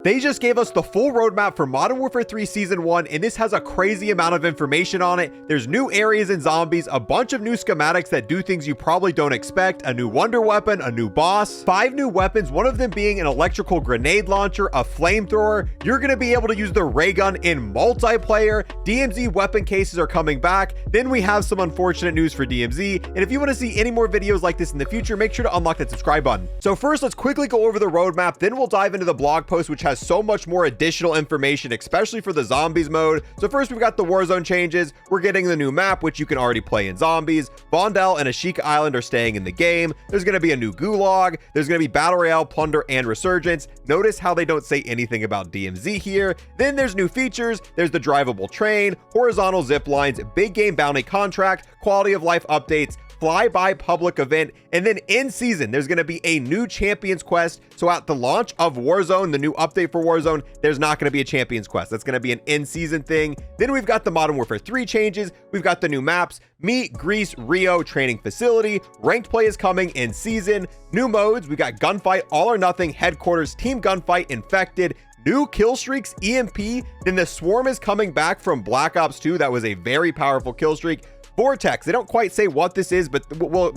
They just gave us the full roadmap for Modern Warfare 3 Season 1, and this has a crazy amount of information on it. There's new areas and zombies, a bunch of new schematics that do things you probably don't expect, a new wonder weapon, a new boss, 5 new weapons, one of them being an electrical grenade launcher, a flamethrower. You're going to be able to use the ray gun in multiplayer. DMZ weapon cases are coming back. Then we have some unfortunate news for DMZ, and if you want to see any more videos like this in the future, make sure to unlock that subscribe button. So first, let's quickly go over the roadmap, then we'll dive into the blog post, which has so much more additional information, especially for the zombies mode. So first, we've got the Warzone changes. We're getting the new map, which you can already play in zombies. Vondel and Ashika Island are staying in the game. There's going to be a new gulag. There's going to be Battle Royale, Plunder, and Resurgence. Notice how they don't say anything about DMZ here. Then there's new features. There's the drivable train, horizontal zip lines, big game bounty contract, quality of life updates, flyby public event, and then in season there's going to be a new champions quest. So at the launch of Warzone, the new update for Warzone, there's not going to be a champions quest. That's going to be an in season thing. Then we've got the Modern Warfare 3 changes. We've got the new maps, Meet, Greece, Rio training facility, ranked play is coming in season, new modes. We got gunfight, all or nothing, headquarters, team gunfight, infected, new kill streaks, EMP. Then the swarm is coming back from Black Ops 2. That was a very powerful kill streak. Vortex, they don't quite say what this is, but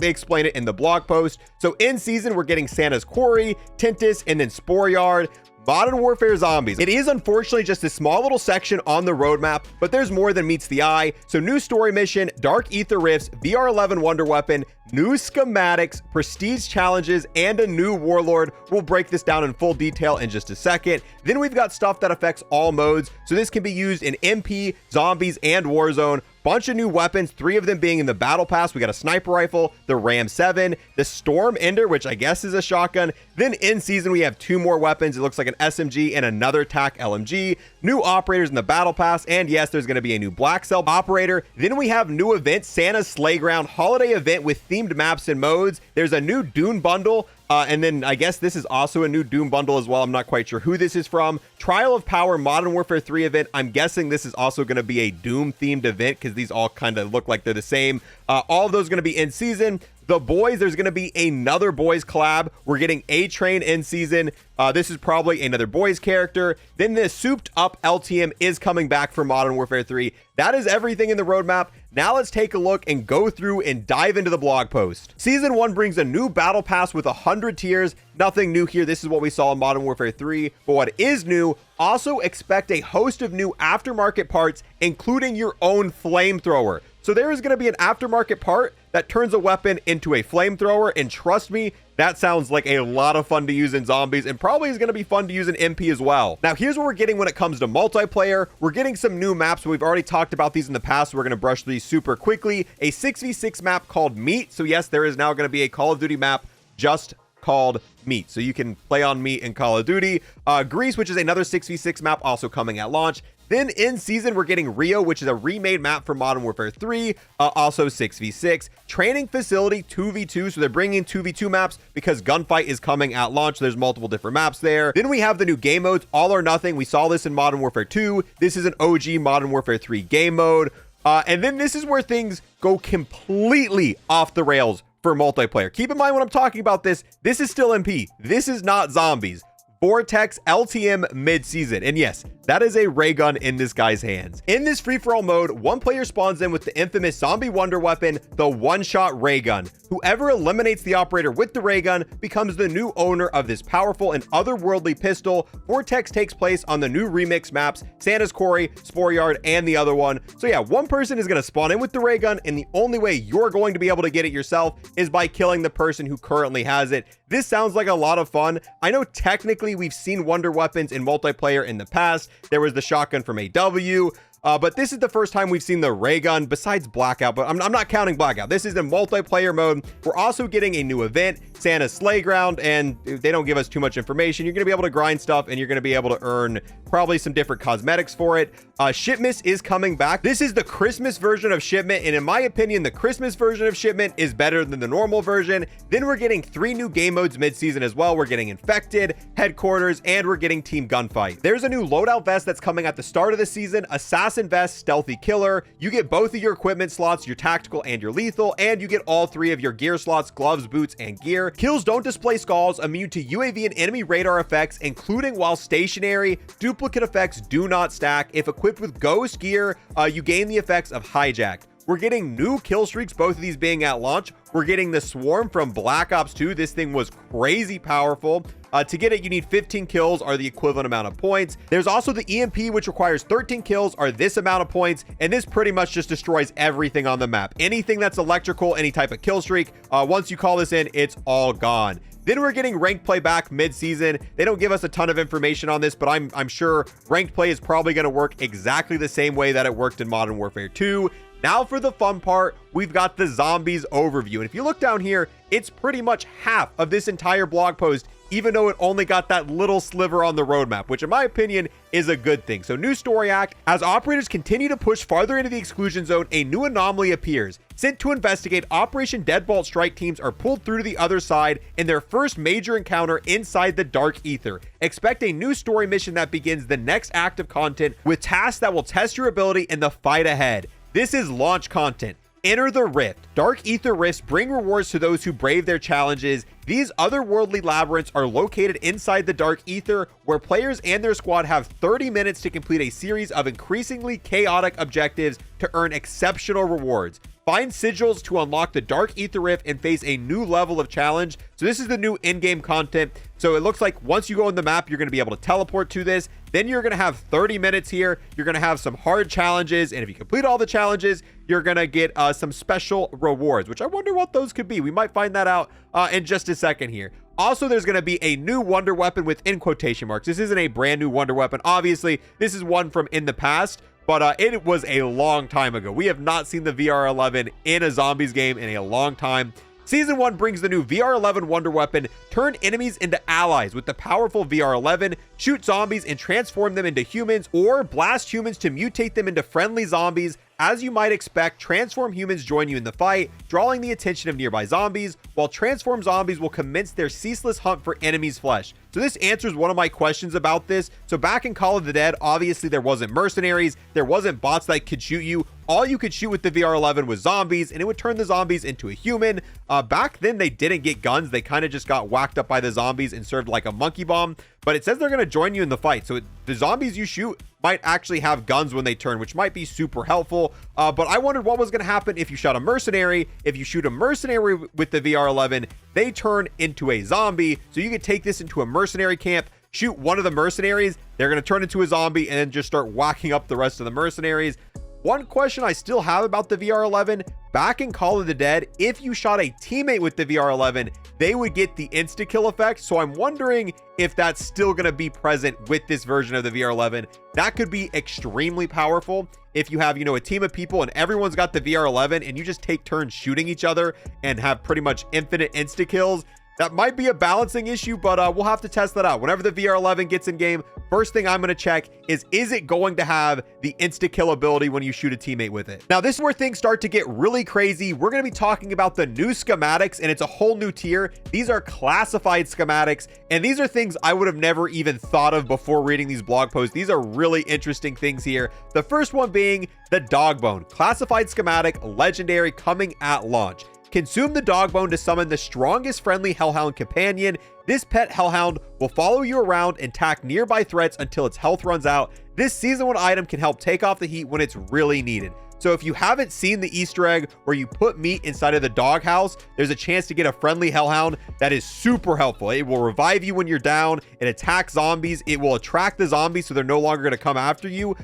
they explain it in the blog post. So in season, we're getting Santa's Quarry, Tintus, and then Spore Yard. Modern Warfare Zombies. It is unfortunately just a small little section on the roadmap, but there's more than meets the eye. So new story mission, Dark Ether Rifts, VR11 Wonder Weapon, new schematics, prestige challenges, and a new warlord. We'll break this down in full detail in just a second. Then we've got stuff that affects all modes. So this can be used in MP, zombies, and Warzone. Bunch of new weapons, 3 of them being in the battle pass. We got a sniper rifle, the Ram 7, the Storm Ender, which I guess is a shotgun. Then in season, we have 2 more weapons. It looks like an SMG and another TAC LMG, new operators in the battle pass, and yes, there's going to be a new Black Cell operator. Then we have new events, Santa's Slayground holiday event with themed maps and modes. There's a new Dune bundle. And then I guess this is also a new Doom bundle as well. I'm not quite sure who this is from. Trial of Power Modern Warfare 3 event. I'm guessing this is also going to be a Doom themed event because these all kind of look like they're the same. All of those are going to be in season. The Boys, there's going to be another Boys collab. We're getting A-Train in season. This is probably another Boys character. Then the souped up LTM is coming back for Modern Warfare 3. That is everything in the roadmap. Now let's take a look and go through and dive into the blog post. Season 1 brings a new battle pass with 100 tiers. Nothing new here. This is what we saw in Modern Warfare 3. But what is new, also expect a host of new aftermarket parts, including your own flamethrower. So there is going to be an aftermarket part that turns a weapon into a flamethrower, and trust me, that sounds like a lot of fun to use in zombies and probably is going to be fun to use in MP as well. Now, here's what we're getting when it comes to multiplayer. We're getting some new maps. We've already talked about these in the past. So we're going to brush these super quickly. A 6v6 map called Meet. So yes, there is now going to be a Call of Duty map just called Meet. So you can play on Meet in Call of Duty. Greece, which is another 6v6 map also coming at launch. Then in season, we're getting Rio, which is a remade map for Modern Warfare 3, also 6v6. Training Facility 2v2, so they're bringing 2v2 maps because Gunfight is coming at launch. There's multiple different maps there. Then we have the new game modes, All or Nothing. We saw this in Modern Warfare 2. This is an OG Modern Warfare 3 game mode. And then this is where things go completely off the rails for multiplayer. Keep in mind when I'm talking about this, this is still MP. This is not zombies. Vortex LTM mid-season. And yes, that is a ray gun in this guy's hands. In this free-for-all mode, one player spawns in with the infamous zombie wonder weapon, the one-shot ray gun. Whoever eliminates the operator with the ray gun becomes the new owner of this powerful and otherworldly pistol. Vortex takes place on the new remix maps, Santa's Quarry, Spore Yard, and the other one. So yeah, one person is going to spawn in with the ray gun, and the only way you're going to be able to get it yourself is by killing the person who currently has it. This sounds like a lot of fun. I know technically we've seen wonder weapons in multiplayer in the past. There was the shotgun from AW, but this is the first time we've seen the ray gun besides Blackout, but I'm not counting Blackout. This is in multiplayer mode. We're also getting a new event, Santa's Slayground, and they don't give us too much information. You're going to be able to grind stuff, and you're going to be able to earn probably some different cosmetics for it. Shipment is coming back. This is the Christmas version of Shipment, and in my opinion, the Christmas version of Shipment is better than the normal version. Then we're getting 3 new game modes mid-season as well. We're getting Infected, Headquarters, and we're getting Team Gunfight. There's a new loadout vest that's coming at the start of the season, Assassin Assassin Vest, Stealthy Killer. You get both of your equipment slots, your tactical and your lethal, and you get all 3 of your gear slots, gloves, boots, and gear. Kills don't display skulls, immune to UAV and enemy radar effects, including while stationary. Duplicate effects do not stack. If equipped with ghost gear, you gain the effects of hijacked. We're getting new kill streaks, both of these being at launch. We're getting the Swarm from Black Ops 2. This thing was crazy powerful. To get it, you need 15 kills or the equivalent amount of points. There's also the EMP, which requires 13 kills or this amount of points. And this pretty much just destroys everything on the map. Anything that's electrical, any type of kill streak, once you call this in, it's all gone. Then we're getting ranked play back mid-season. They don't give us a ton of information on this, but I'm sure ranked play is probably going to work exactly the same way that it worked in Modern Warfare 2. Now for the fun part, we've got the zombies overview. And if you look down here, it's pretty much half of this entire blog post, even though it only got that little sliver on the roadmap, which in my opinion is a good thing. So new story act, as operators continue to push farther into the exclusion zone, a new anomaly appears. Sent to investigate, Operation Deadbolt strike teams are pulled through to the other side in their first major encounter inside the Dark Ether. Expect a new story mission that begins the next act of content with tasks that will test your ability in the fight ahead. This is launch content. Enter the Rift. Dark Ether rifts bring rewards to those who brave their challenges. These otherworldly labyrinths are located inside the Dark Ether, where players and their squad have 30 minutes to complete a series of increasingly chaotic objectives to earn exceptional rewards. Find sigils to unlock the Dark Ether Rift and face a new level of challenge. So this is the new in-game content. So it looks like once you go on the map, you're going to be able to teleport to this. Then you're going to have 30 minutes here. You're going to have some hard challenges. And if you complete all the challenges, you're going to get some special rewards, which I wonder what those could be. We might find that out in just a second here. Also, there's going to be a new wonder weapon within quotation marks. This isn't a brand new wonder weapon. Obviously, this is one from in the past, but it was a long time ago. We have not seen the VR11 in a zombies game in a long time. Season 1 brings the new VR11 wonder weapon. Turn enemies into allies with the powerful VR11. Shoot zombies and transform them into humans, or blast humans to mutate them into friendly zombies. As you might expect, transform humans join you in the fight, drawing the attention of nearby zombies, while transform zombies will commence their ceaseless hunt for enemies' flesh. So this answers one of my questions about this. So back in Call of the Dead, obviously there wasn't mercenaries, there wasn't bots that could shoot you. All you could shoot with the VR11 was zombies, and it would turn the zombies into a human. Back then, they didn't get guns. They kind of just got whacked up by the zombies and served like a monkey bomb. But it says they're going to join you in the fight. So the zombies you shoot might actually have guns when they turn, which might be super helpful. But I wondered what was going to happen if you shot a mercenary. If you shoot a mercenary with the VR11, they turn into a zombie. So you could take this into a mercenary camp, shoot one of the mercenaries, they're going to turn into a zombie, and then just start whacking up the rest of the mercenaries. One question I still have about the VR11, back in Call of the Dead, if you shot a teammate with the VR11, they would get the insta-kill effect. So I'm wondering if that's still going to be present with this version of the VR11. That could be extremely powerful if you have, a team of people and everyone's got the VR11 and you just take turns shooting each other and have pretty much infinite insta-kills. That might be a balancing issue, but we'll have to test that out. Whenever the VR11 gets in game, first thing I'm going to check is it going to have the insta-kill ability when you shoot a teammate with it? Now, this is where things start to get really crazy. We're going to be talking about the new schematics, and it's a whole new tier. These are classified schematics, and these are things I would have never even thought of before reading these blog posts. These are really interesting things here. The first one being the dog bone. Classified schematic, legendary, coming at launch. Consume the dog bone to summon the strongest friendly hellhound companion. This pet hellhound will follow you around and attack nearby threats until its health runs out. This season 1 item can help take off the heat when it's really needed. So if you haven't seen the Easter egg where you put meat inside of the doghouse, there's a chance to get a friendly hellhound that is super helpful. It will revive you when you're down. It attacks zombies. It will attract the zombies so they're no longer going to come after you.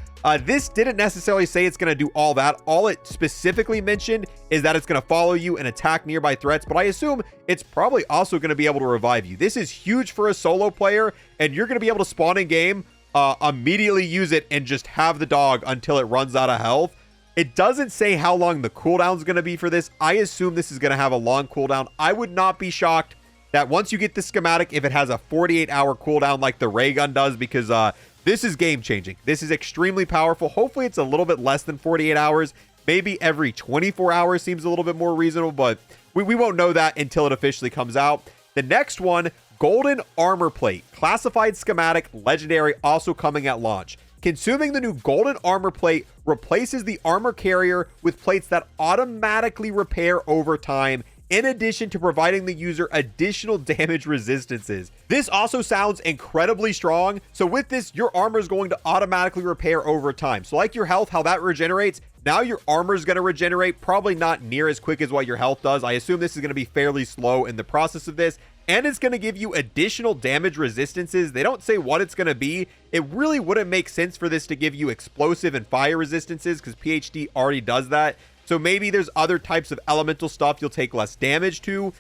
This didn't necessarily say it's going to do all that. All it specifically mentioned is that it's going to follow you and attack nearby threats, but I assume it's probably also going to be able to revive you. This is huge for a solo player, and you're going to be able to spawn in game, immediately use it, and just have the dog until it runs out of health. It doesn't say how long the cooldown is going to be for this. I assume this is going to have a long cooldown. I would not be shocked that once you get the schematic, if it has a 48-hour cooldown like the ray gun does, because this is game changing. This is extremely powerful. Hopefully it's a little bit less than 48 hours. Maybe every 24 hours seems a little bit more reasonable, but we won't know that until it officially comes out. The next one, golden armor plate, classified schematic, legendary, also coming at launch. Consuming the new golden armor plate replaces the armor carrier with plates that automatically repair over time, in addition to providing the user additional damage resistances. This also sounds incredibly strong. So with this, your armor is going to automatically repair over time. So like your health, how that regenerates, now your armor is going to regenerate, probably not near as quick as what your health does. I assume this is going to be fairly slow in the process of this. And it's going to give you additional damage resistances. They don't say what it's going to be. It really wouldn't make sense for this to give you explosive and fire resistances because PhD already does that. So maybe there's other types of elemental stuff you'll take less damage to.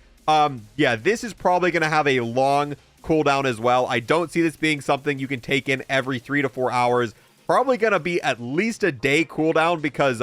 Yeah, this is probably going to have a long cooldown as well. I don't see this being something you can take in every 3 to 4 hours. Probably going to be at least a day cooldown because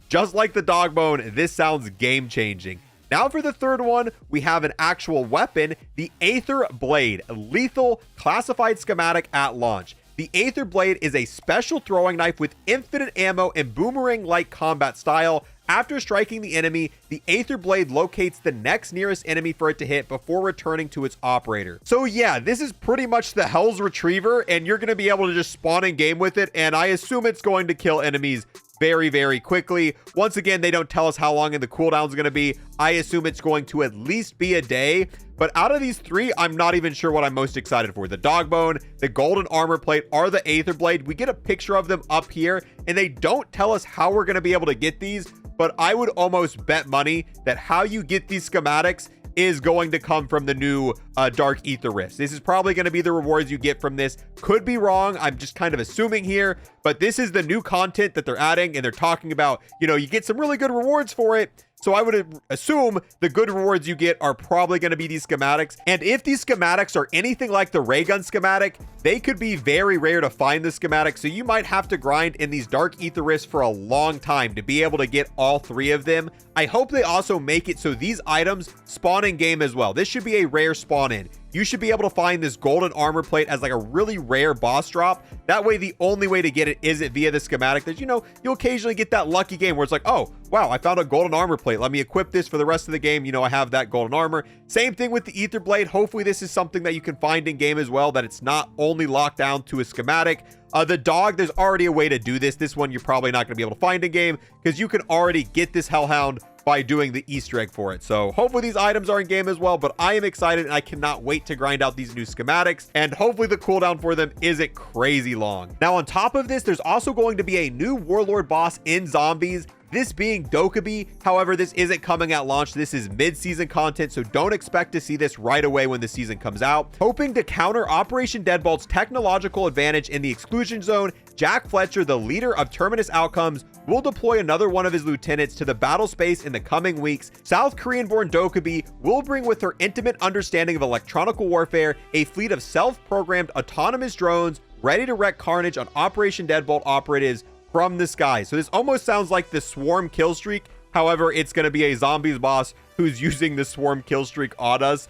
just like the dog bone, this sounds game changing. Now for the third one, we have an actual weapon, the Aether Blade, a lethal classified schematic at launch. The Aether Blade is a special throwing knife with infinite ammo and boomerang-like combat style. After striking the enemy, the Aether Blade locates the next nearest enemy for it to hit before returning to its operator. So yeah, this is pretty much the Hell's Retriever, and you're going to be able to just spawn in game with it, and I assume it's going to kill enemies very, very quickly. Once again, they don't tell us how long the cooldown is going to be. I assume it's going to at least be a day. But out of these three, I'm not even sure what I'm most excited for. The dog bone, the golden armor plate, or the Aether Blade. We get a picture of them up here, and they don't tell us how we're going to be able to get these. But I would almost bet money that how you get these schematics is going to come from the new Dark Aether Rifts. This is probably going to be the rewards you get from this. Could be wrong. I'm just kind of assuming here, but this is the new content that they're adding, and they're talking about, you know, you get some really good rewards for it. So I would assume the good rewards you get are probably going to be these schematics. And if these schematics are anything like the ray gun schematic, they could be very rare to find the schematic. So you might have to grind in these Dark Aether Rifts for a long time to be able to get all three of them. I hope they also make it so these items spawn in game as well. This should be a rare spawn in. You should be able to find this golden armor plate as like a really rare boss drop. That way, the only way to get it isn't via the schematic. That, you know, you'll occasionally get that lucky game where it's like, oh, wow, I found a golden armor plate. Let me equip this for the rest of the game. You know, I have that golden armor. Same thing with the Aether Blade. Hopefully, this is something that you can find in game as well, that it's not only locked down to a schematic. The dog, there's already a way to do this. This one, you're probably not going to be able to find in game because you can already get this Hellhound by doing the Easter egg for it. So hopefully these items are in game as well, but I am excited and I cannot wait to grind out these new schematics, and hopefully the cooldown for them isn't crazy long. Now on top of this, there's also going to be a new warlord boss in zombies, this being Dokkaebi. However, this isn't coming at launch. This is mid-season content, so don't expect to see this right away when the season comes out. Hoping to counter Operation Deadbolt's technological advantage in the exclusion zone, Jack Fletcher, the leader of Terminus Outcomes, will deploy another one of his lieutenants to the battle space in the coming weeks. South Korean-born Dokkaebi will bring with her intimate understanding of electronical warfare a fleet of self-programmed autonomous drones ready to wreak carnage on Operation Deadbolt operatives from the sky. So this almost sounds like the Swarm kill streak. However, it's going to be a zombies boss who's using the Swarm kill streak on us.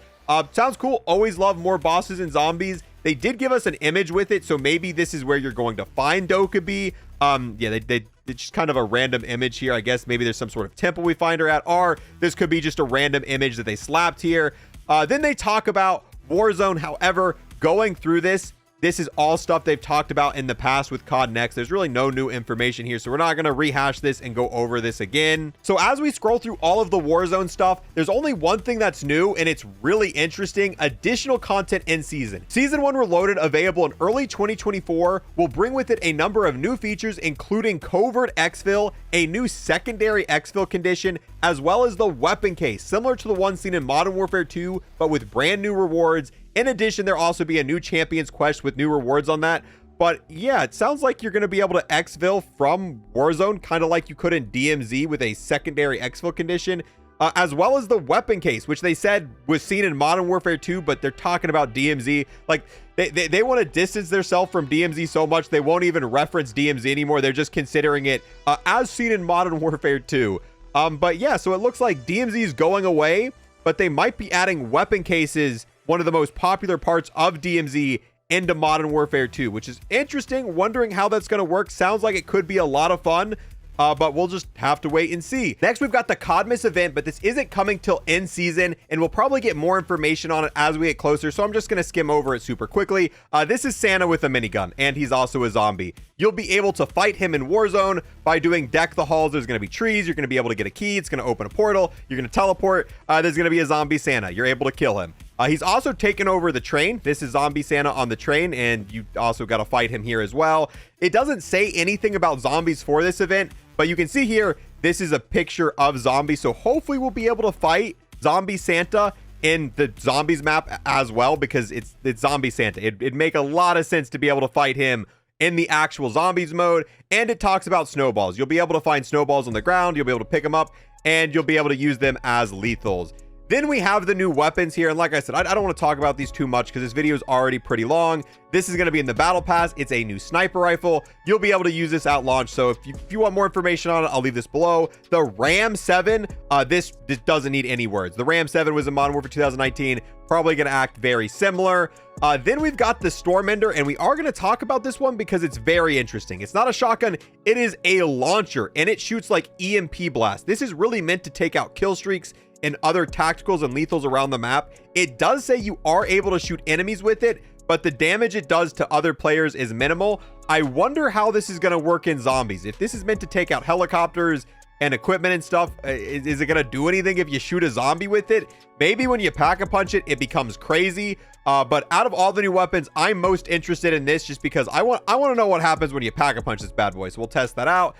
Sounds cool. Always love more bosses and zombies. They did give us an image with it, so maybe this is where you're going to find Dokkaebi. Yeah, it's just kind of a random image here. I guess maybe there's some sort of temple we find her at, or this could be just a random image that they slapped here. Then they talk about Warzone. However, going through this is all stuff they've talked about in the past with COD Next. There's really no new information here, so we're not going to rehash this and go over this again. So as we scroll through all of the Warzone stuff, there's only one thing that's new, and it's really interesting: additional content in season. Season 1 Reloaded, available in early 2024, will bring with it a number of new features, including covert exfil, a new secondary exfil condition, as well as the weapon case, similar to the one seen in Modern Warfare 2, but with brand new rewards. In addition, there'll also be a new Champions Quest with new rewards on that. But yeah, it sounds like you're going to be able to exfil from Warzone, kind of like you could in DMZ with a secondary exfil condition, as well as the weapon case, which they said was seen in Modern Warfare 2, but they're talking about DMZ. Like, they want to distance themselves from DMZ so much, they won't even reference DMZ anymore. They're just considering it as seen in Modern Warfare 2. But yeah, so it looks like DMZ is going away, but they might be adding weapon cases, one of the most popular parts of DMZ, into Modern Warfare 2, which is interesting. Wondering how that's going to work. Sounds like it could be a lot of fun. but we'll just have to wait and see. Next, we've got the Codmas event, but this isn't coming till end season, and we'll probably get more information on it as we get closer, so I'm just going to skim over it super quickly. This is Santa with a minigun, and he's also a zombie. You'll be able to fight him in Warzone by doing Deck the Halls. There's going to be trees. You're going to be able to get a key. It's going to open a portal. You're going to teleport. There's going to be a zombie Santa. You're able to kill him. He's also taken over the train. This is Zombie Santa on the train, and you also got to fight him here as well. It doesn't say anything about zombies for this event, but you can see here, this is a picture of zombies. So hopefully we'll be able to fight Zombie Santa in the zombies map as well, because it's Zombie Santa. It'd make a lot of sense to be able to fight him in the actual zombies mode. And it talks about snowballs. You'll be able to find snowballs on the ground. You'll be able to pick them up, and you'll be able to use them as lethals. Then we have the new weapons here. And like I said, I don't want to talk about these too much because this video is already pretty long. This is going to be in the battle pass. It's a new sniper rifle. You'll be able to use this at launch. So if you want more information on it, I'll leave this below. The Ram 7, this doesn't need any words. The Ram 7 was in Modern Warfare 2019. Probably going to act very similar. Then we've got the Stormender, and we are going to talk about this one because it's very interesting. It's not a shotgun. It is a launcher, and it shoots like EMP blast. This is really meant to take out kill streaks and other tacticals and lethals around the map. It does say you are able to shoot enemies with it, but the damage it does to other players is minimal. I wonder how this is going to work in zombies. If this is meant to take out helicopters and equipment and stuff, is it going to do anything if you shoot a zombie with it? Maybe when you pack-a-punch it, it becomes crazy. But out of all the new weapons, I'm most interested in this just because I want to know what happens when you pack-a-punch this bad boy. So we'll test that out.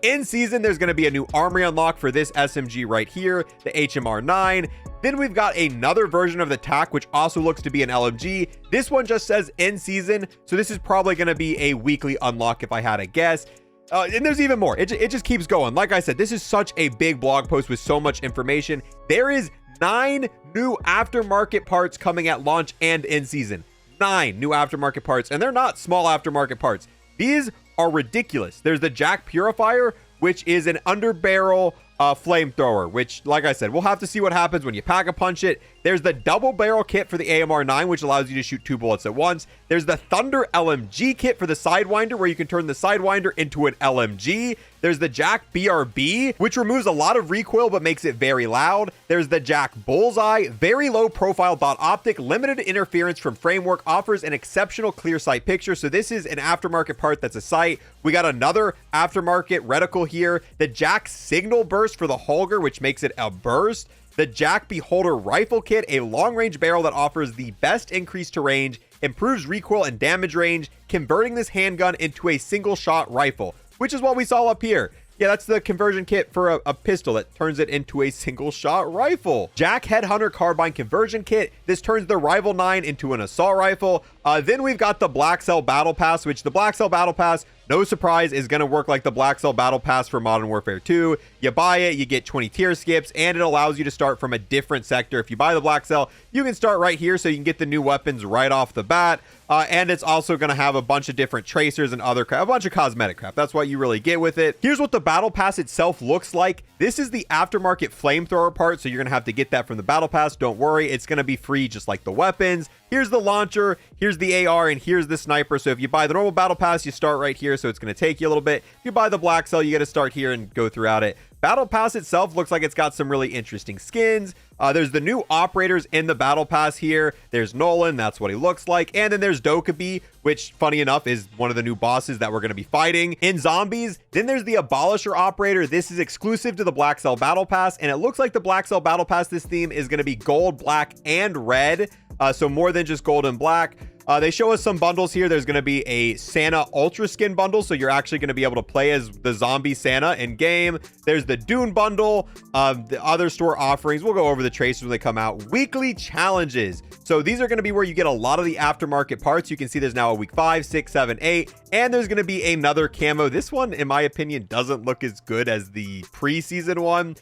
In season, there's going to be a new armory unlock for this SMG right here, the HMR9. Then we've got another version of the TAC, which also looks to be an LMG. This one just says in season, so this is probably going to be a weekly unlock if I had to guess. And there's even more. It just keeps going. Like I said, this is such a big blog post with so much information. There is 9 new aftermarket parts coming at launch and in season. 9 new aftermarket parts, and they're not small aftermarket parts. These are ridiculous. There's the Jack Purifier, which is an underbarrel flamethrower, which, like I said, we'll have to see what happens when you pack-a-punch it. There's the double barrel kit for the AMR9, which allows you to shoot 2 bullets at once. There's the Thunder LMG kit for the Sidewinder, where you can turn the Sidewinder into an LMG. There's the Jack BRB, which removes a lot of recoil but makes it very loud. There's the Jack Bullseye, very low profile dot optic, limited interference from framework, offers an exceptional clear sight picture. So this is an aftermarket part that's a sight. We got another aftermarket reticle here. The Jack Signal Burst for the Holger, which makes it a burst. The Jack Beholder Rifle Kit, a long-range barrel that offers the best increase to range, improves recoil and damage range, converting this handgun into a single-shot rifle, which is what we saw up here. Yeah, that's the conversion kit for a pistol that turns it into a single-shot rifle. Jack Headhunter Carbine Conversion Kit. This turns the Rival 9 into an assault rifle. Then we've got the Black Cell Battle Pass, which the Black Cell Battle Pass, no surprise, is going to work like the Black Cell Battle Pass for Modern Warfare 2. You buy it, you get 20 tier skips, and it allows you to start from a different sector. If you buy the Black Cell, you can start right here so you can get the new weapons right off the bat. And it's also going to have a bunch of different tracers and other crap, a bunch of cosmetic crap. That's what you really get with it. Here's what the Battle Pass itself looks like. This is the aftermarket flamethrower part, so you're going to have to get that from the Battle Pass. Don't worry, it's going to be free just like the weapons. Here's the launcher, here's the AR, and here's the sniper. So if you buy the normal Battle Pass, you start right here, so it's going to take you a little bit. If you buy the Black Cell, you got to start here and go throughout it. Battle Pass itself looks like it's got some really interesting skins. There's the new operators in the Battle Pass here. There's Nolan, that's what he looks like. And then there's Dokkaebi, which, funny enough, is one of the new bosses that we're going to be fighting in zombies. Then there's the Abolisher operator. This is exclusive to the Black Cell Battle Pass, and it looks like the Black Cell Battle Pass, this theme is going to be gold, black, and red. So more than just gold and black. They show us some bundles here. There's going to be a Santa Ultra Skin bundle, so you're actually going to be able to play as the zombie Santa in game. There's the Dune bundle. The other store offerings, we'll go over the tracers when they come out. Weekly challenges. So these are going to be where you get a lot of the aftermarket parts. You can see there's now a week 5, 6, 7, 8, and there's going to be another camo. This one, in my opinion, doesn't look as good as the preseason one.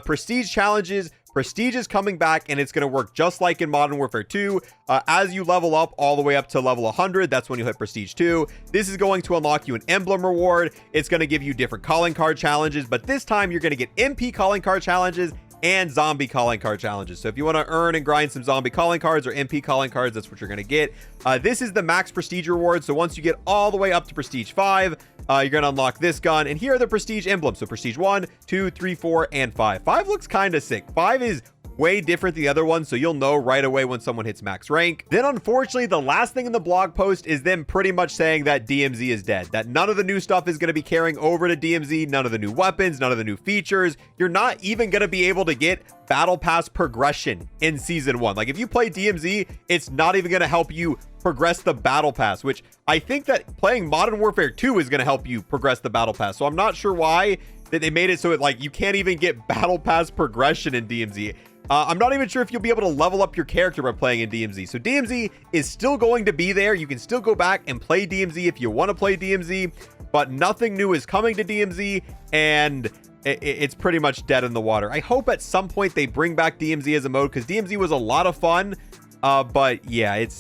Prestige challenges. Prestige is coming back, and it's going to work just like in Modern Warfare 2. As you level up all the way up to level 100, that's when you hit Prestige 2. This is going to unlock you an emblem reward. It's going to give you different calling card challenges, but this time you're going to get MP calling card challenges and zombie calling card challenges. So if you want to earn and grind some zombie calling cards or MP calling cards, that's what you're going to get. This is the max prestige reward. So once you get all the way up to prestige 5, you're going to unlock this gun. And here are the prestige emblems. So prestige 1, 2, 3, 4, and 5. 5 looks kind of sick. 5 is way different than the other ones, so you'll know right away when someone hits max rank. Then unfortunately, the last thing in the blog post is them pretty much saying that DMZ is dead, that none of the new stuff is going to be carrying over to DMZ, none of the new weapons, none of the new features. You're not even going to be able to get battle pass progression in season 1. Like if you play DMZ, it's not even going to help you progress the battle pass, which I think that playing Modern Warfare 2 is going to help you progress the battle pass. So I'm not sure why that they made it so like you can't even get battle pass progression in DMZ. I'm not even sure if you'll be able to level up your character by playing in DMZ. So DMZ is still going to be there. You can still go back and play DMZ if you want to play DMZ, but nothing new is coming to DMZ, and it's pretty much dead in the water. I hope at some point they bring back DMZ as a mode, because DMZ was a lot of fun. But yeah, it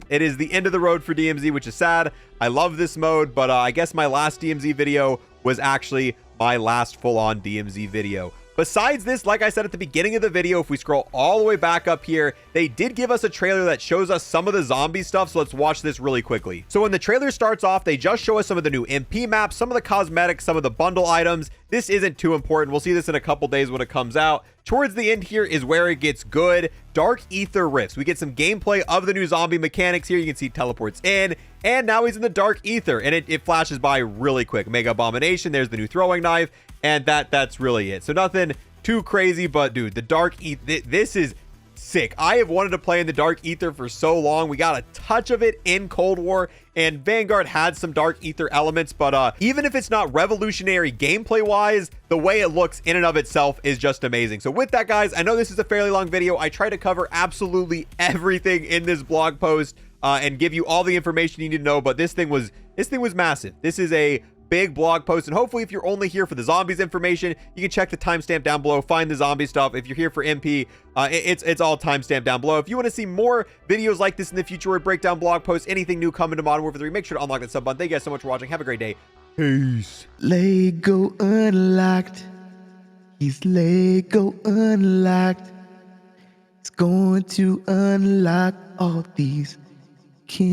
is the end of the road for DMZ, which is sad. I love this mode, but I guess my last DMZ video was actually my last full-on DMZ video. Besides this, like I said at the beginning of the video, if we scroll all the way back up here, they did give us a trailer that shows us some of the zombie stuff. So let's watch this really quickly. So when the trailer starts off, they just show us some of the new MP maps, some of the cosmetics, some of the bundle items. This isn't too important. We'll see this in a couple days when it comes out. Towards the end here is where it gets good. Dark Ether Rifts. We get some gameplay of the new zombie mechanics here. You can see teleports in, and now he's in the Dark Ether, and it flashes by really quick. Mega Abomination. There's the new throwing knife, and that's really it. So nothing too crazy, but dude, the Dark Ether, this is sick. I have wanted to play in the Dark Ether for so long. We got a touch of it in Cold War, and Vanguard had some Dark Ether elements, but even if it's not revolutionary gameplay wise, the way it looks in and of itself is just amazing. So with that, guys, I know this is a fairly long video. I try to cover absolutely everything in this blog post and give you all the information you need to know, but this thing was massive. This is a big blog post, and hopefully if you're only here for the zombies information, you can check the timestamp down below, find the zombie stuff. If you're here for MP, it's all timestamped down below. If you want to see more videos like this in the future, where I break down blog posts, anything new coming to Modern Warfare 3, make sure to unlock that sub button. Thank you guys so much for watching. Have a great day. Peace. Lego unlocked. He's Lego unlocked. It's going to unlock all these camos.